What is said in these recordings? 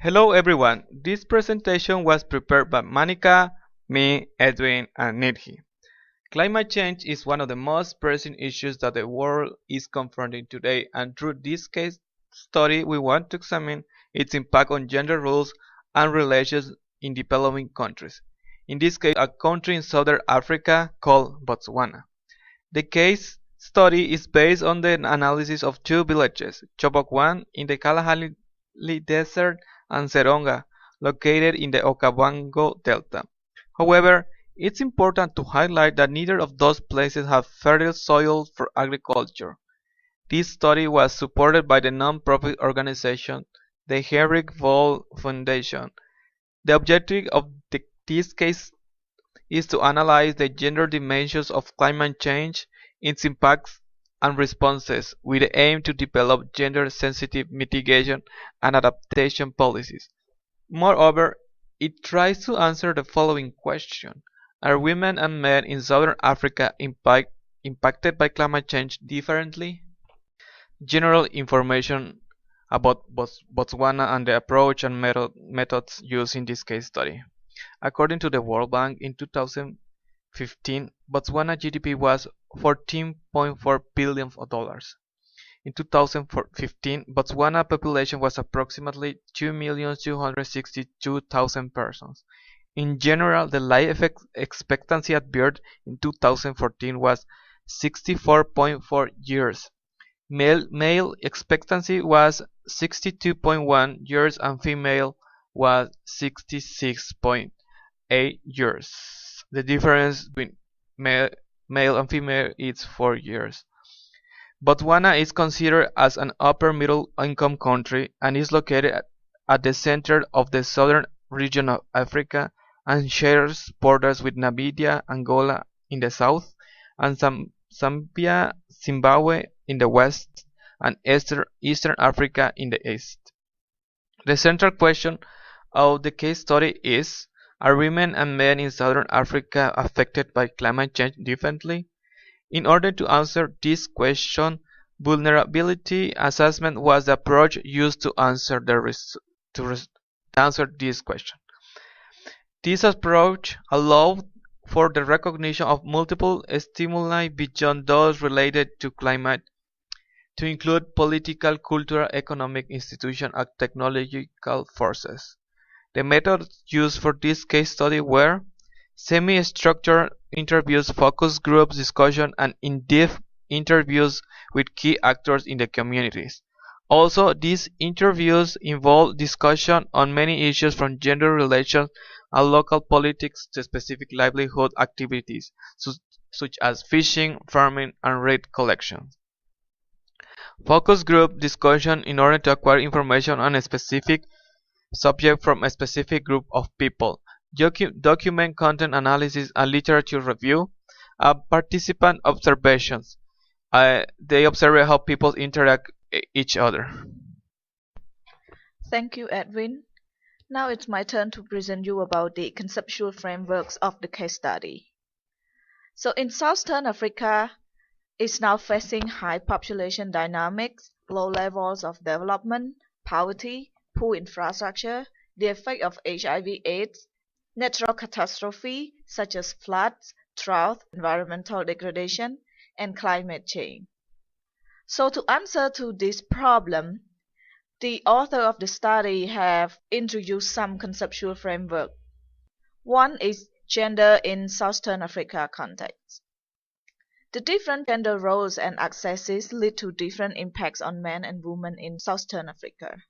Hello everyone, this presentation was prepared by Monica, me, Edwin, and Nidhi. Climate change is one of the most pressing issues that the world is confronting today, and through this case study we want to examine its impact on gender roles and relations in developing countries. In this case, a country in southern Africa called Botswana. The case study is based on the analysis of two villages, Chobokwan in the Kalahari Desert and Seronga, located in the Okavango Delta. However, it's important to highlight that neither of those places have fertile soil for agriculture. This study was supported by the non-profit organization, the Henrik Voll Foundation. The objective of this case is to analyze the gender dimensions of climate change, its impacts and responses, with the aim to develop gender-sensitive mitigation and adaptation policies. Moreover, it tries to answer the following question: are women and men in southern Africa impacted by climate change differently? General information about Botswana and the approach and methods used in this case study. According to the World Bank, in 2015, Botswana GDP was $14.4 billion. In 2015, Botswana population was approximately 2,262,000 persons. In general, the life expectancy at birth in 2014 was 64.4 years. Male expectancy was 62.1 years and female was 66.8 years. The difference between male and female is 4 years. Botswana is considered as an upper middle income country and is located at the center of the southern region of Africa and shares borders with Namibia, Angola in the south, and Zambia, Zimbabwe in the west, and Eastern Africa in the east. The central question of the case study is: are women and men in southern Africa affected by climate change differently? In order to answer this question, vulnerability assessment was the approach used to answer this question. This approach allowed for the recognition of multiple stimuli beyond those related to climate, to include political, cultural, economic, institutional, and technological forces. The methods used for this case study were semi-structured interviews, focus groups, discussion, and in-depth interviews with key actors in the communities. Also, these interviews involved discussion on many issues from gender relations and local politics to specific livelihood activities, such as fishing, farming, and reed collection. Focus group discussion in order to acquire information on a specific subject from a specific group of people. Document content analysis and literature review. Participant observations. They observe how people interact each other. Thank you, Edwin. Now it's my turn to present you about the conceptual frameworks of the case study. So in Southern Africa, is now facing high population dynamics, low levels of development, poverty, poor infrastructure, the effect of HIV/AIDS, natural catastrophe such as floods, drought, environmental degradation, and climate change. So to answer to this problem, the author of the study have introduced some conceptual framework. One is gender in Southern Africa context. The different gender roles and accesses lead to different impacts on men and women in Southern Africa.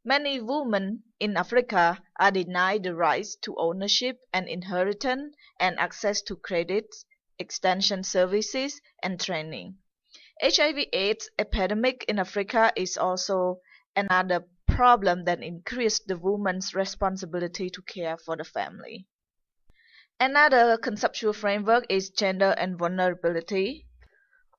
Many women in Africa are denied the rights to ownership and inheritance and access to credits, extension services, and training. HIV/AIDS epidemic in Africa is also another problem that increased the woman's responsibility to care for the family. Another conceptual framework is gender and vulnerability.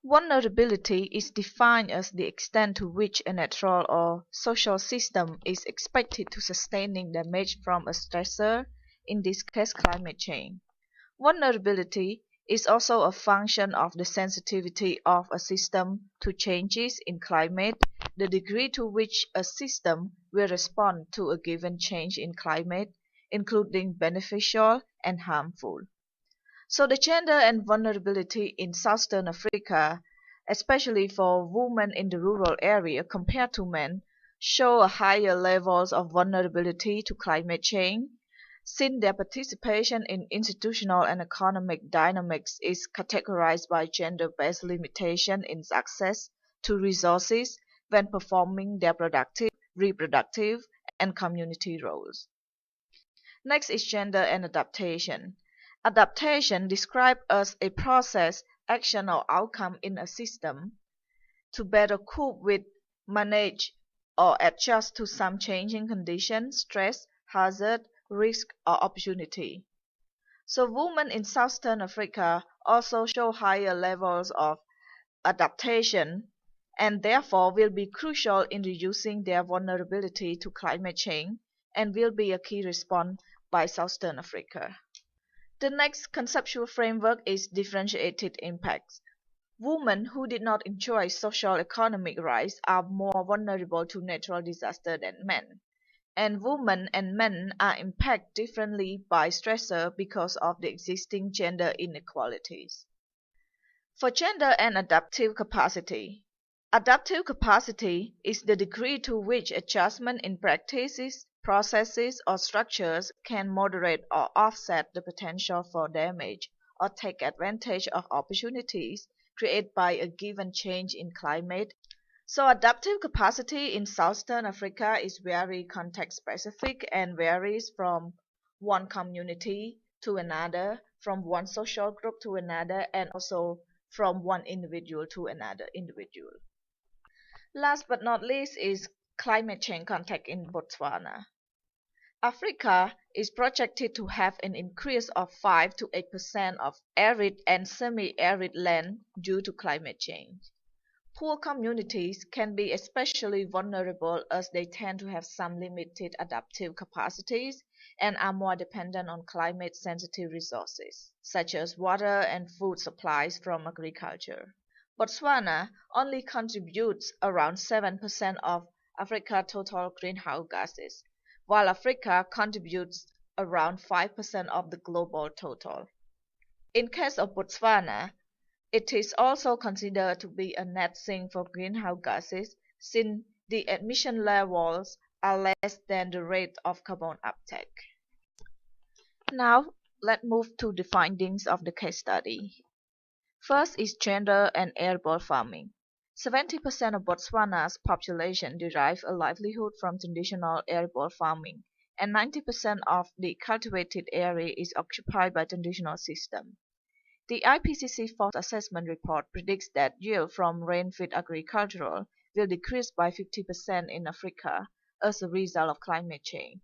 Vulnerability is defined as the extent to which a natural or social system is expected to sustaining damage from a stressor, in this case climate change. Vulnerability is also a function of the sensitivity of a system to changes in climate, the degree to which a system will respond to a given change in climate, including beneficial and harmful. So the gender and vulnerability in Southern Africa, especially for women in the rural area compared to men, show a higher levels of vulnerability to climate change, since their participation in institutional and economic dynamics is categorized by gender-based limitation in access to resources when performing their productive, reproductive, and community roles. Next is gender and adaptation. Adaptation describes as a process, action, or outcome in a system to better cope with, manage, or adjust to some changing condition, stress, hazard, risk, or opportunity. So women in Southern Africa also show higher levels of adaptation and therefore will be crucial in reducing their vulnerability to climate change and will be a key response by Southern Africa. The next conceptual framework is differentiated impacts. Women who did not enjoy social economic rights are more vulnerable to natural disaster than men, and women and men are impacted differently by stressor because of the existing gender inequalities. For gender and adaptive capacity is the degree to which adjustment in practices, processes, or structures can moderate or offset the potential for damage or take advantage of opportunities created by a given change in climate. So adaptive capacity in Southern Africa is very context specific and varies from one community to another, from one social group to another, and also from one individual to another individual. Last but not least is climate change context in Botswana. Africa is projected to have an increase of 5 to 8% of arid and semi-arid land due to climate change. Poor communities can be especially vulnerable as they tend to have some limited adaptive capacities and are more dependent on climate-sensitive resources, such as water and food supplies from agriculture. Botswana only contributes around 7% of Africa's total greenhouse gases, while Africa contributes around 5% of the global total. In case of Botswana, it is also considered to be a net sink for greenhouse gases since the emission levels are less than the rate of carbon uptake. Now, let's move to the findings of the case study. First is gender and airborne farming. 70% of Botswana's population derive a livelihood from traditional airborne farming, and 90% of the cultivated area is occupied by traditional system. The IPCC Fourth Assessment Report predicts that yield from rain-fed agriculture will decrease by 50% in Africa as a result of climate change.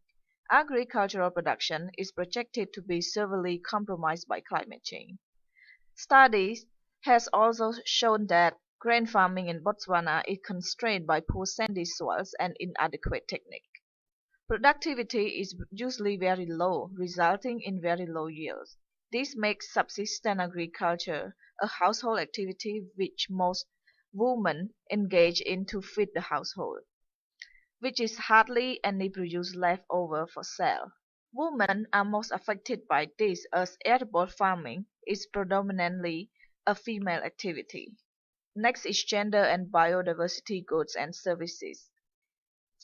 Agricultural production is projected to be severely compromised by climate change. Studies has also shown that grain farming in Botswana is constrained by poor sandy soils and inadequate technique. Productivity is usually very low, resulting in very low yields. This makes subsistence agriculture a household activity which most women engage in to feed the household, which is hardly any produce left over for sale. Women are most affected by this as edible farming is predominantly a female activity. Next is gender and biodiversity goods and services.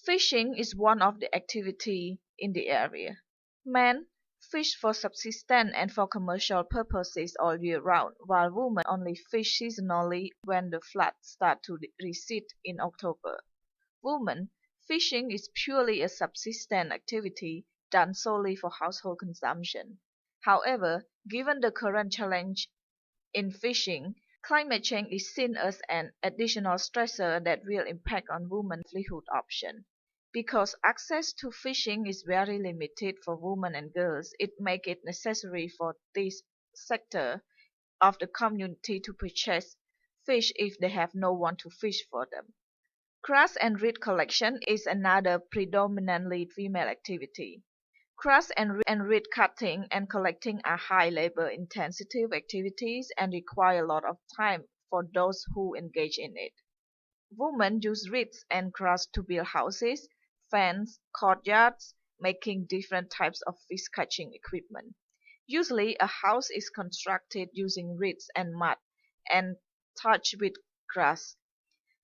Fishing is one of the activity in the area. Men fish for subsistence and for commercial purposes all year round, while women only fish seasonally when the floods start to recede in October. Women fishing is purely a subsistence activity done solely for household consumption. However, given the current challenge in fishing, climate change is seen as an additional stressor that will impact on women's livelihood options. Because access to fishing is very limited for women and girls, it makes it necessary for this sector of the community to purchase fish if they have no one to fish for them. Grass and reed collection is another predominantly female activity. Grass and reed cutting and collecting are high labor-intensive activities and require a lot of time for those who engage in it. Women use reeds and grass to build houses, fence, courtyards, making different types of fish-catching equipment. Usually, a house is constructed using reeds and mud and thatched with grass.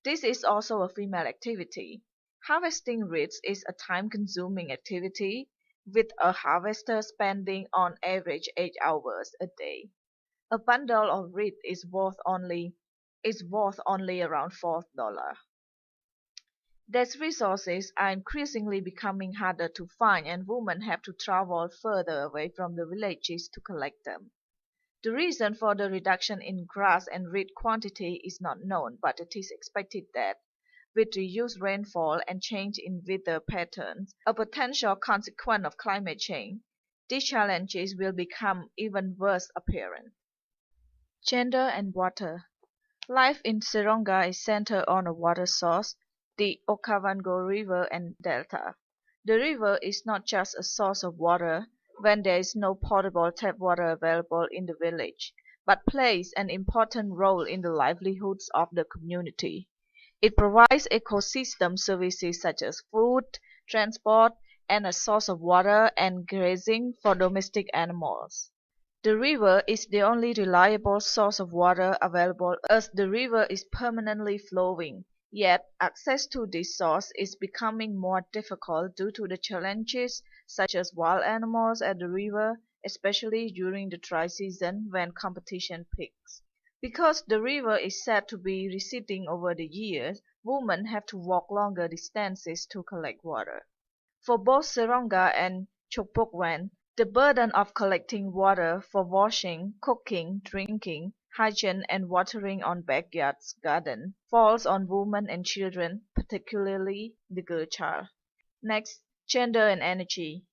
This is also a female activity. Harvesting reeds is a time-consuming activity, with a harvester spending on average 8 hours a day. A bundle of reed is worth only around $4. These resources are increasingly becoming harder to find, and women have to travel further away from the villages to collect them. The reason for the reduction in grass and reed quantity is not known, but it is expected that, with reduced rainfall and change in weather patterns, a potential consequence of climate change, these challenges will become even worse apparent. Gender and water. Life in Seronga is centered on a water source, the Okavango River and Delta. The river is not just a source of water when there is no potable tap water available in the village, but plays an important role in the livelihoods of the community. It provides ecosystem services such as food, transport, and a source of water and grazing for domestic animals. The river is the only reliable source of water available as the river is permanently flowing, yet access to this source is becoming more difficult due to the challenges such as wild animals at the river, especially during the dry season when competition peaks. Because the river is said to be receding over the years, women have to walk longer distances to collect water. For both Seronga and Chopokwan, the burden of collecting water for washing, cooking, drinking, hygiene and watering on backyards garden falls on women and children, particularly the girl child. Next, gender and energy.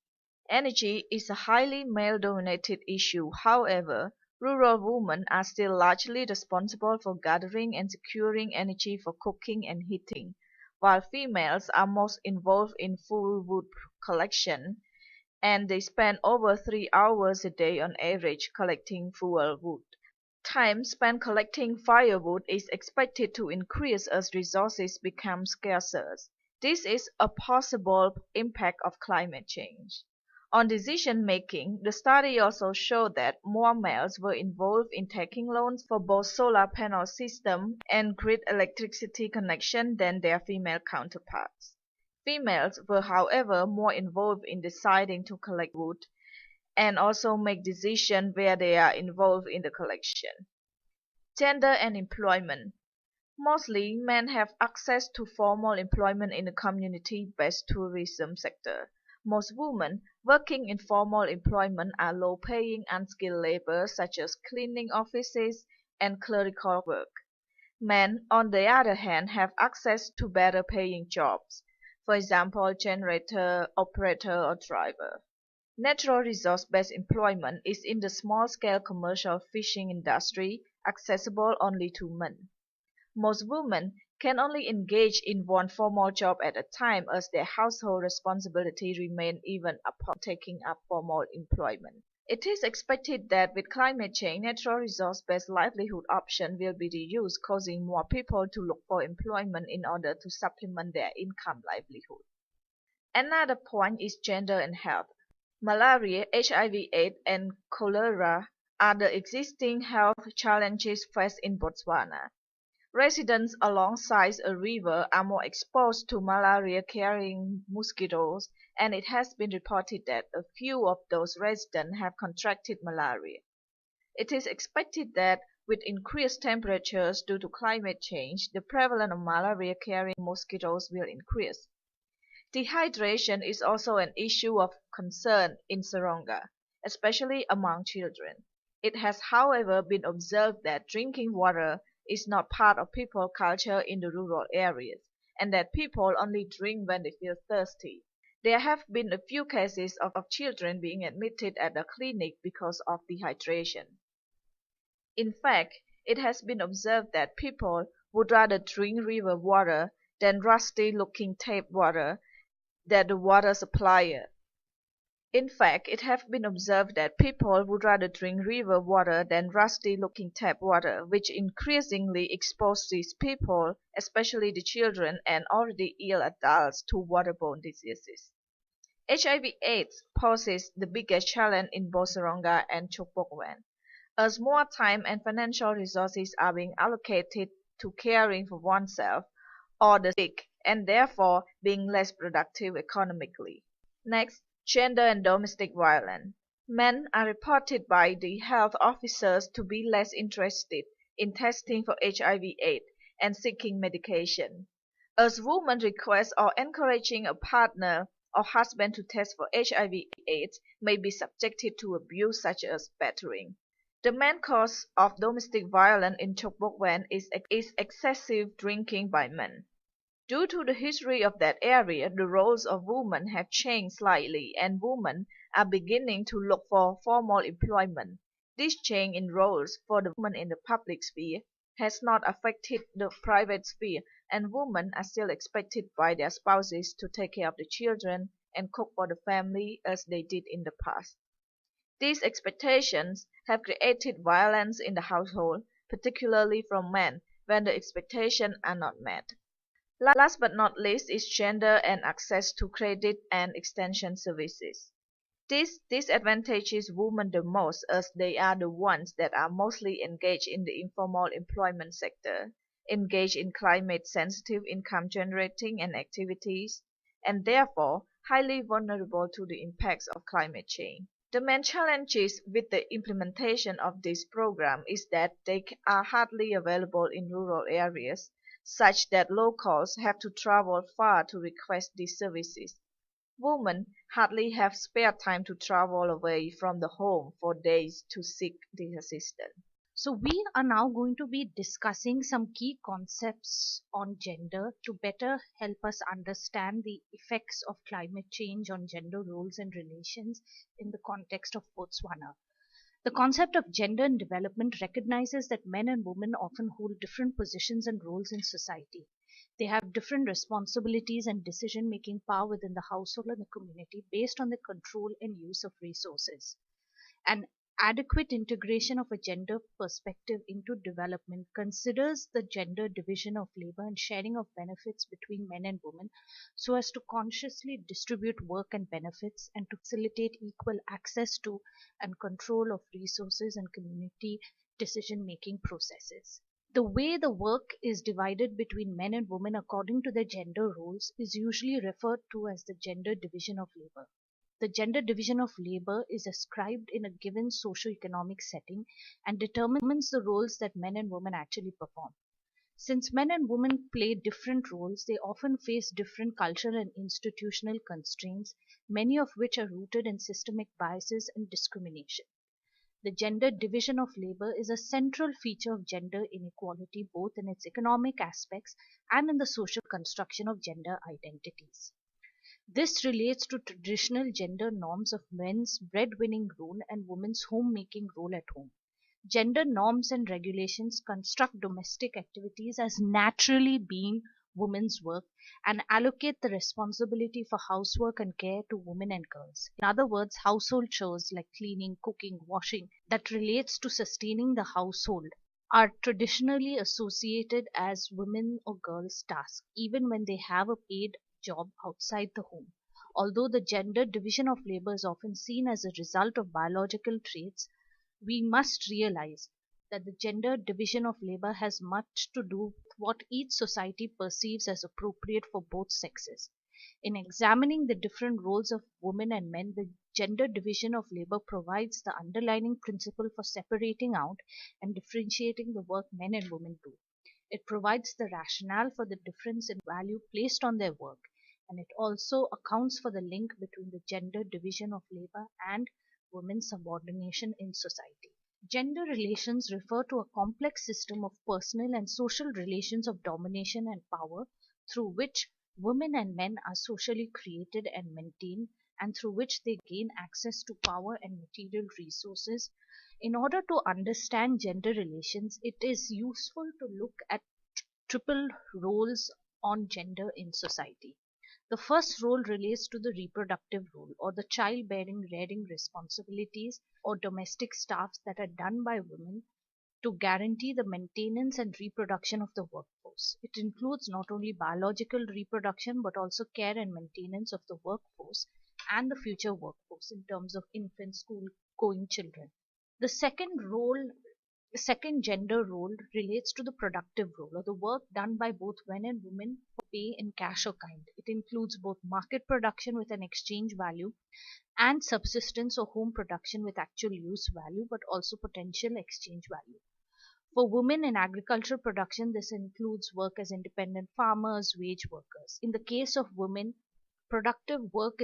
Energy is a highly male-dominated issue. However, rural women are still largely responsible for gathering and securing energy for cooking and heating, while females are most involved in fuel wood collection, and they spend over 3 hours a day on average collecting fuel wood. Time spent collecting firewood is expected to increase as resources become scarcer. This is a possible impact of climate change. On decision making, the study also showed that more males were involved in taking loans for both solar panel system and grid electricity connection than their female counterparts. Females were however more involved in deciding to collect wood and also make decisions where they are involved in the collection. Gender and employment. Mostly men have access to formal employment in the community-based tourism sector. Most women working in formal employment are low-paying unskilled labor such as cleaning offices and clerical work. Men, on the other hand, have access to better-paying jobs, for example generator operator or driver. Natural resource-based employment is in the small-scale commercial fishing industry, accessible only to men. Most women can only engage in one formal job at a time as their household responsibilities remain even upon taking up formal employment. It is expected that with climate change, natural resource-based livelihood options will be reduced, causing more people to look for employment in order to supplement their income livelihood. Another point is gender and health. Malaria, HIV/AIDS, and cholera are the existing health challenges faced in Botswana. Residents alongside a river are more exposed to malaria-carrying mosquitoes, and it has been reported that a few of those residents have contracted malaria. It is expected that with increased temperatures due to climate change, the prevalence of malaria-carrying mosquitoes will increase. Dehydration is also an issue of concern in Seronga, especially among children. It has however been observed that drinking water is not part of people culture in the rural areas, and that people only drink when they feel thirsty. There have been a few cases of children being admitted at a clinic because of dehydration. In fact, it has been observed that people would rather drink river water than rusty-looking tap water that the water supplier In fact, it has been observed that people would rather drink river water than rusty-looking tap water, which increasingly exposes people, especially the children and already ill adults, to waterborne diseases. HIV/AIDS poses the biggest challenge in Botswana and Chukbokwan, as more time and financial resources are being allocated to caring for oneself or the sick, and therefore being less productive economically. Next, gender and domestic violence. Men are reported by the health officers to be less interested in testing for HIV/AIDS and seeking medication, as women request or encouraging a partner or husband to test for HIV/AIDS may be subjected to abuse such as battering. The main cause of domestic violence in Chokbokwen is excessive drinking by men. Due to the history of that area, the roles of women have changed slightly and women are beginning to look for formal employment. This change in roles for the women in the public sphere has not affected the private sphere, and women are still expected by their spouses to take care of the children and cook for the family as they did in the past. These expectations have created violence in the household, particularly from men, when the expectations are not met. Last but not least is gender and access to credit and extension services. This disadvantages women the most as they are the ones that are mostly engaged in the informal employment sector, engaged in climate-sensitive income-generating and activities, and therefore highly vulnerable to the impacts of climate change. The main challenges with the implementation of this program is that they are hardly available in rural areas, such that locals have to travel far to request these services. Women hardly have spare time to travel away from the home for days to seek the assistance. So, we are now going to be discussing some key concepts on gender to better help us understand the effects of climate change on gender roles and relations in the context of Botswana. The concept of gender in development recognizes that men and women often hold different positions and roles in society. They have different responsibilities and decision making power within the household and the community based on the control and use of resources. An adequate integration of a gender perspective into development considers the gender division of labor and sharing of benefits between men and women so as to consciously distribute work and benefits and to facilitate equal access to and control of resources and community decision making processes. The way the work is divided between men and women according to their gender roles is usually referred to as the gender division of labor. The gender division of labor is ascribed in a given socio-economic setting and determines the roles that men and women actually perform. Since men and women play different roles, they often face different cultural and institutional constraints, many of which are rooted in systemic biases and discrimination. The gender division of labor is a central feature of gender inequality both in its economic aspects and in the social construction of gender identities. This relates to traditional gender norms of men's breadwinning role and women's homemaking role at home. Gender norms and regulations construct domestic activities as naturally being women's work and allocate the responsibility for housework and care to women and girls. In other words, household chores like cleaning, cooking, washing that relates to sustaining the household are traditionally associated as women or girls' tasks, even when they have a paid job outside the home. Although the gender division of labor is often seen as a result of biological traits, we must realize that the gender division of labor has much to do with what each society perceives as appropriate for both sexes. In examining the different roles of women and men, the gender division of labor provides the underlying principle for separating out and differentiating the work men and women do. It provides the rationale for the difference in value placed on their work, and it also accounts for the link between the gender division of labor and women's subordination in society. Gender relations refer to a complex system of personal and social relations of domination and power through which women and men are socially created and maintained, and through which they gain access to power and material resources. In order to understand gender relations, it is useful to look at triple roles on gender in society. The first role relates to the reproductive role or the childbearing rearing responsibilities or domestic tasks that are done by women to guarantee the maintenance and reproduction of the workforce. It includes not only biological reproduction but also care and maintenance of the workforce and the future workforce in terms of infant school going children. The second gender role relates to the productive role or the work done by both men and women for pay in cash or kind. It includes both market production with an exchange value and subsistence or home production with actual use value but also potential exchange value. For women in agricultural production, this includes work as independent farmers, wage workers. In the case of women, productive work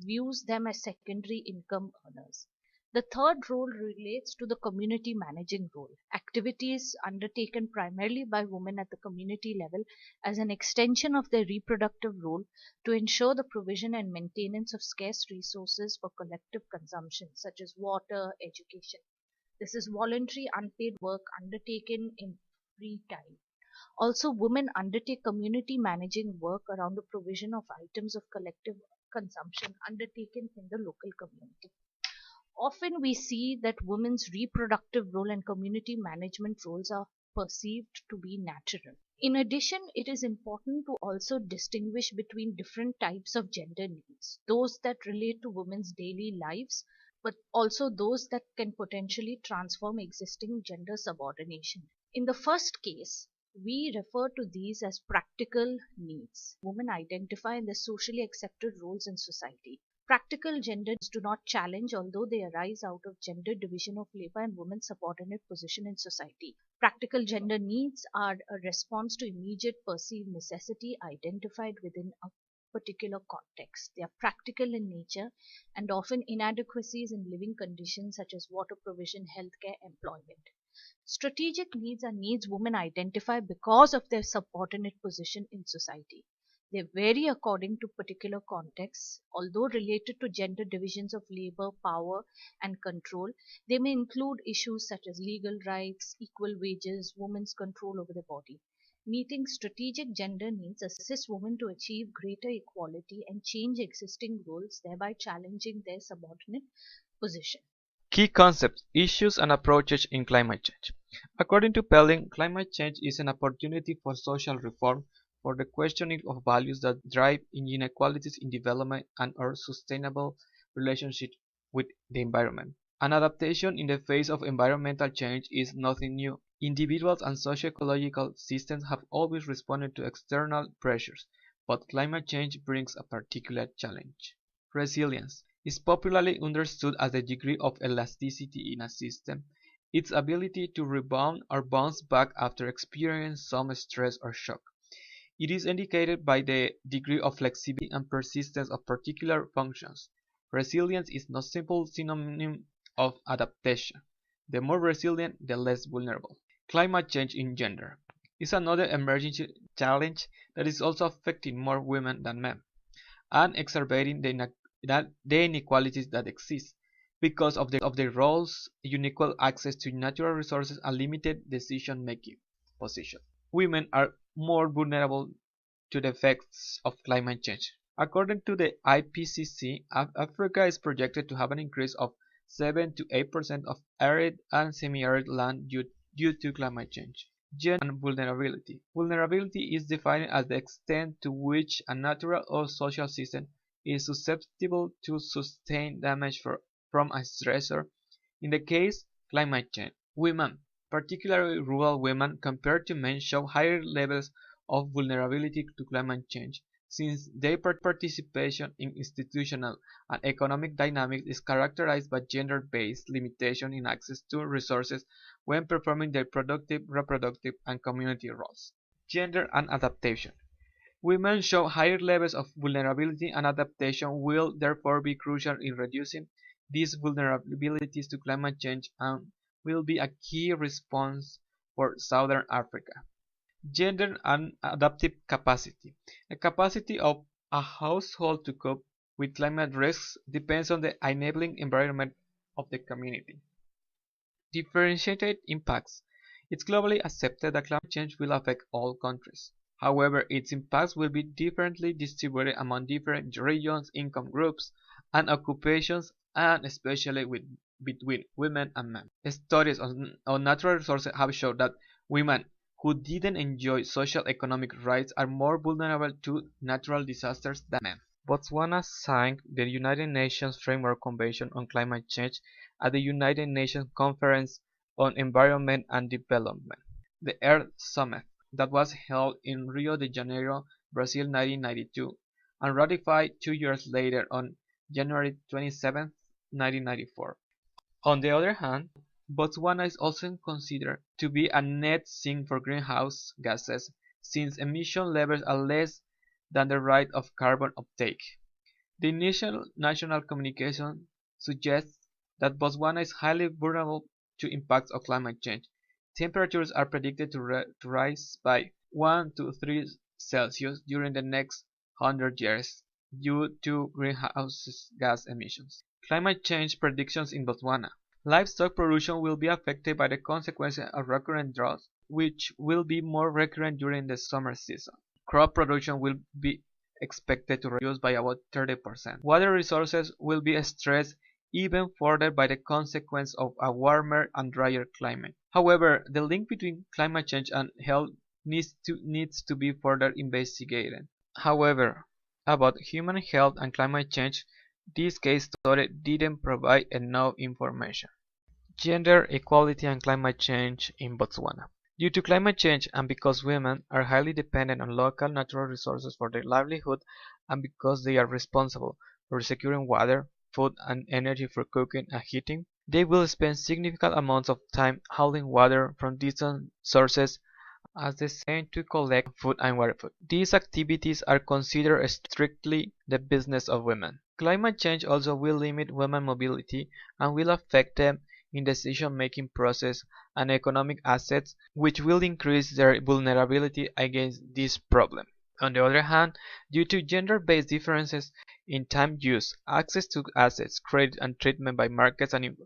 views them as secondary income earners. The third role relates to the community managing role, activities undertaken primarily by women at the community level as an extension of their reproductive role to ensure the provision and maintenance of scarce resources for collective consumption, such as water, education. This is voluntary unpaid work undertaken in free time. Also, women undertake community managing work around the provision of items of collective consumption undertaken in the local community. Often we see that women's reproductive role and community management roles are perceived to be natural. In addition, it is important to also distinguish between different types of gender needs, those that relate to women's daily lives, but also those that can potentially transform existing gender subordination. In the first case, we refer to these as practical needs. Women identify in their socially accepted roles in society. Practical gender needs do not challenge, although they arise out of gender division of labor and women's subordinate position in society. Practical gender needs are a response to immediate perceived necessity identified within a particular context. They are practical in nature and often inadequacies in living conditions such as water provision, healthcare, employment. Strategic needs are needs women identify because of their subordinate position in society. They vary according to particular contexts. Although related to gender divisions of labor, power, and control, they may include issues such as legal rights, equal wages, women's control over their body. Meeting strategic gender needs assists women to achieve greater equality and change existing roles, thereby challenging their subordinate position. Key concepts, issues, and approaches in climate change. According to Pelling, climate change is an opportunity for social reform, for the questioning of values that drive inequalities in development and our sustainable relationship with the environment. An adaptation in the face of environmental change is nothing new. Individuals and socio-ecological systems have always responded to external pressures, but climate change brings a particular challenge. Resilience is popularly understood as the degree of elasticity in a system, its ability to rebound or bounce back after experiencing some stress or shock. It is indicated by the degree of flexibility and persistence of particular functions. Resilience is no simple synonym of adaptation. The more resilient, the less vulnerable. Climate change in gender is another emerging challenge that is also affecting more women than men and exacerbating the inequalities that exist because of their roles, unequal access to natural resources, and limited decision-making position. Women are more vulnerable to the effects of climate change. According to the IPCC, Africa is projected to have an increase of 7 to 8% of arid and semi-arid land due to climate change. Gender and vulnerability. Vulnerability is defined as the extent to which a natural or social system is susceptible to sustain damage from a stressor. In the case climate change, women, particularly rural women, compared to men, show higher levels of vulnerability to climate change, since their participation in institutional and economic dynamics is characterized by gender-based limitation in access to resources when performing their productive, reproductive, and community roles. Gender and adaptation. Women show higher levels of vulnerability, and adaptation will therefore be crucial in reducing these vulnerabilities to climate change and will be a key response for Southern Africa. Gender and adaptive capacity. The capacity of a household to cope with climate risks depends on the enabling environment of the community. Differentiated impacts. It's globally accepted that climate change will affect all countries. However, its impacts will be differently distributed among different regions, income groups, and occupations, and especially between women and men. Studies on natural resources have shown that women who didn't enjoy social economic rights are more vulnerable to natural disasters than men. Botswana signed the United Nations Framework Convention on Climate Change at the United Nations Conference on Environment and Development, the Earth Summit, that was held in Rio de Janeiro, Brazil 1992, and ratified 2 years later on January 27, 1994. On the other hand, Botswana is also considered to be a net sink for greenhouse gases, since emission levels are less than the rate of carbon uptake. The initial national communication suggests that Botswana is highly vulnerable to impacts of climate change. Temperatures are predicted to rise by 1 to 3 Celsius during the next 100 years due to greenhouse gas emissions. Climate change predictions in Botswana. Livestock production will be affected by the consequences of recurrent droughts, which will be more recurrent during the summer season. Crop production will be expected to reduce by about 30%. Water resources will be stressed even further by the consequence of a warmer and drier climate. However, the link between climate change and health needs to be further investigated. However, about human health and climate change, this case study didn't provide enough information. Gender equality and climate change in Botswana. Due to climate change and because women are highly dependent on local natural resources for their livelihood and because they are responsible for securing water, food and energy for cooking and heating, they will spend significant amounts of time hauling water from distant sources as they send to collect food and water food. These activities are considered strictly the business of women. Climate change also will limit women's mobility and will affect them in decision-making process and economic assets, which will increase their vulnerability against this problem. On the other hand, due to gender-based differences in time use, access to assets, credit and treatment by markets and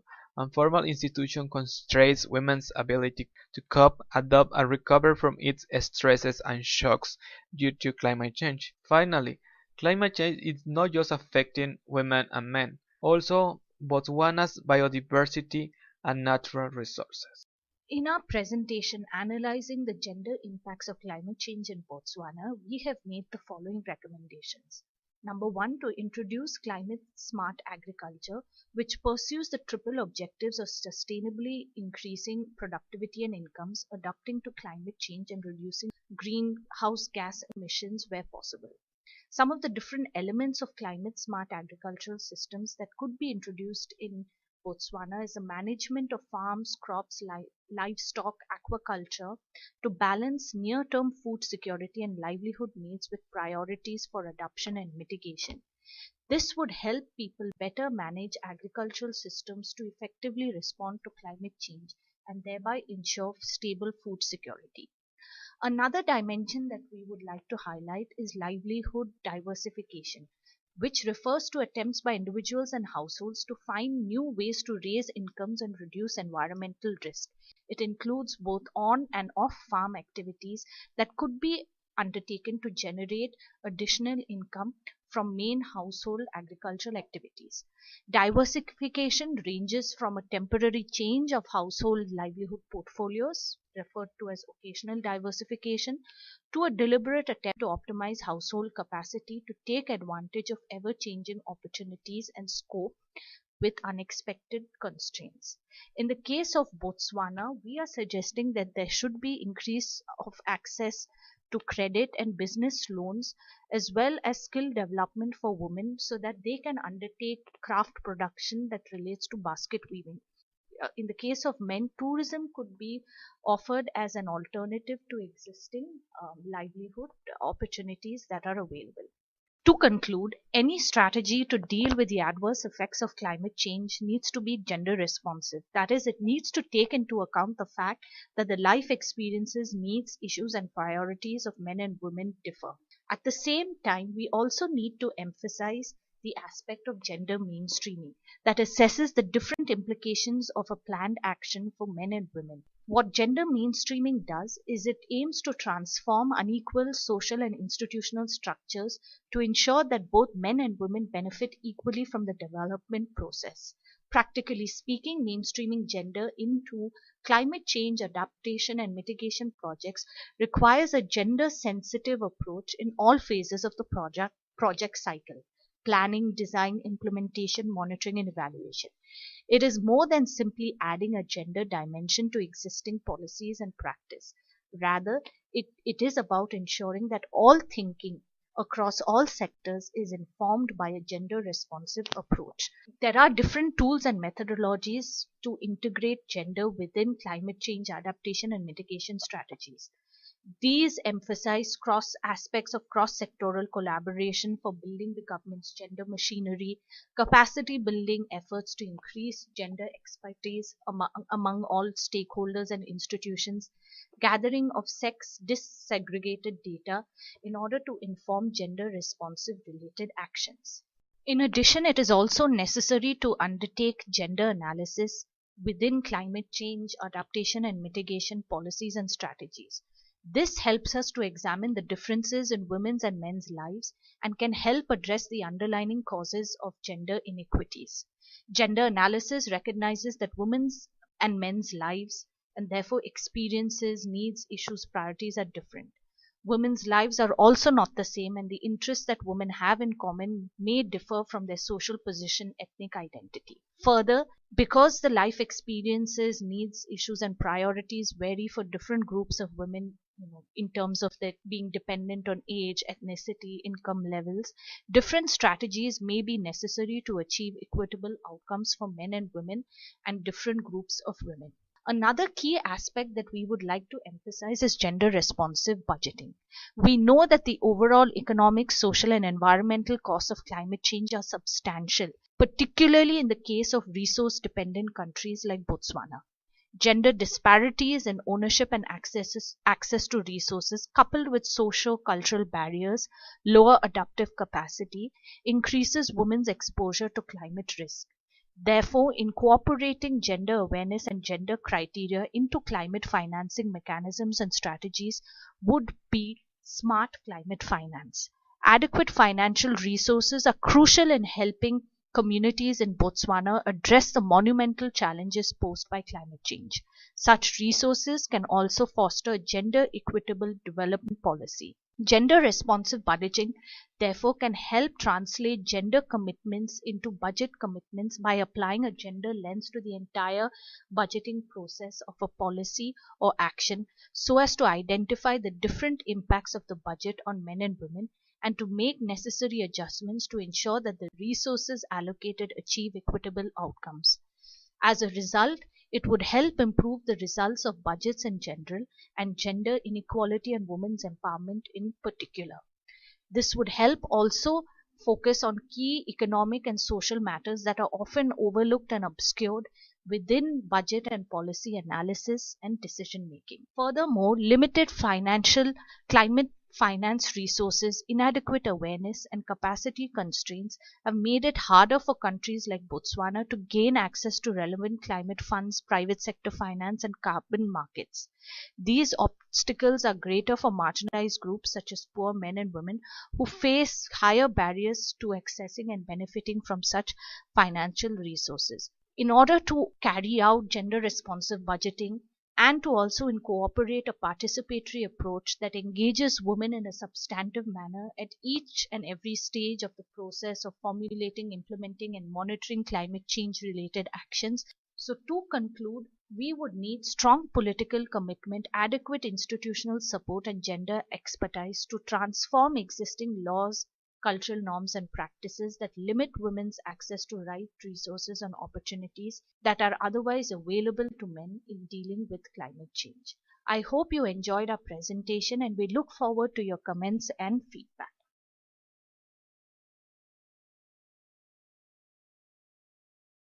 formal institutions constrains women's ability to cope, adapt and recover from its stresses and shocks due to climate change. Finally, climate change is not just affecting women and men, also Botswana's biodiversity and natural resources. In our presentation analyzing the gender impacts of climate change in Botswana, we have made the following recommendations. Number one, to introduce climate smart agriculture, which pursues the triple objectives of sustainably increasing productivity and incomes, adapting to climate change, and reducing greenhouse gas emissions where possible. Some of the different elements of climate smart agricultural systems that could be introduced in Botswana is the management of farms, crops, livestock, aquaculture to balance near-term food security and livelihood needs with priorities for adoption and mitigation. This would help people better manage agricultural systems to effectively respond to climate change and thereby ensure stable food security. Another dimension that we would like to highlight is livelihood diversification, which refers to attempts by individuals and households to find new ways to raise incomes and reduce environmental risk. It includes both on and off farm activities that could be undertaken to generate additional income from main household agricultural activities. Diversification ranges from a temporary change of household livelihood portfolios, referred to as occasional diversification, to a deliberate attempt to optimize household capacity to take advantage of ever-changing opportunities and scope with unexpected constraints. In the case of Botswana, we are suggesting that there should be increase of access to credit and business loans as well as skill development for women so that they can undertake craft production that relates to basket weaving. In the case of men, tourism could be offered as an alternative to existing livelihood opportunities that are available. To conclude, any strategy to deal with the adverse effects of climate change needs to be gender responsive. That is, it needs to take into account the fact that the life experiences, needs, issues, and priorities of men and women differ. At the same time, we also need to emphasize the aspect of gender mainstreaming that assesses the different implications of a planned action for men and women. What gender mainstreaming does is it aims to transform unequal social and institutional structures to ensure that both men and women benefit equally from the development process. Practically speaking, mainstreaming gender into climate change adaptation and mitigation projects requires a gender sensitive approach in all phases of the project cycle: planning, design, implementation, monitoring, and evaluation. It is more than simply adding a gender dimension to existing policies and practice. Rather, it is about ensuring that all thinking across all sectors is informed by a gender responsive approach. There are different tools and methodologies to integrate gender within climate change adaptation and mitigation strategies. These emphasize cross aspects of cross sectoral collaboration for building the government's gender machinery, capacity building efforts to increase gender expertise among all stakeholders and institutions, gathering of sex disaggregated data in order to inform gender responsive related actions. In addition, it is also necessary to undertake gender analysis within climate change adaptation and mitigation policies and strategies. This helps us to examine the differences in women's and men's lives and can help address the underlying causes of gender inequities. Gender analysis recognizes that women's and men's lives and therefore experiences, needs, issues, priorities are different. Women's lives are also not the same, and the interests that women have in common may differ from their social position, ethnic identity. Further, because the life experiences, needs, issues, and priorities vary for different groups of women, in terms of their being dependent on age, ethnicity, income levels, different strategies may be necessary to achieve equitable outcomes for men and women and different groups of women. Another key aspect that we would like to emphasize is gender responsive budgeting. We know that the overall economic, social, and environmental costs of climate change are substantial, particularly in the case of resource dependent countries like Botswana. Gender disparities in ownership and access to resources, coupled with socio-cultural barriers, lower adaptive capacity, increases women's exposure to climate risk. Therefore, incorporating gender awareness and gender criteria into climate financing mechanisms and strategies would be smart climate finance. Adequate financial resources are crucial in helping communities in Botswana address the monumental challenges posed by climate change. Such resources can also foster gender equitable development policy. Gender responsive budgeting, therefore, can help translate gender commitments into budget commitments by applying a gender lens to the entire budgeting process of a policy or action so as to identify the different impacts of the budget on men and women and to make necessary adjustments to ensure that the resources allocated achieve equitable outcomes. As a result, it would help improve the results of budgets in general and gender inequality and women's empowerment in particular. This would help also focus on key economic and social matters that are often overlooked and obscured within budget and policy analysis and decision making. Furthermore, limited financial climate finance resources, inadequate awareness, and capacity constraints have made it harder for countries like Botswana to gain access to relevant climate funds, private sector finance, and carbon markets. These obstacles are greater for marginalized groups such as poor men and women who face higher barriers to accessing and benefiting from such financial resources. In order to carry out gender responsive budgeting, and to also incorporate a participatory approach that engages women in a substantive manner at each and every stage of the process of formulating, implementing, and monitoring climate change related actions. So, to conclude, we would need strong political commitment, adequate institutional support, and gender expertise to transform existing laws, cultural norms, and practices that limit women's access to right resources and opportunities that are otherwise available to men in dealing with climate change. I hope you enjoyed our presentation and we look forward to your comments and feedback.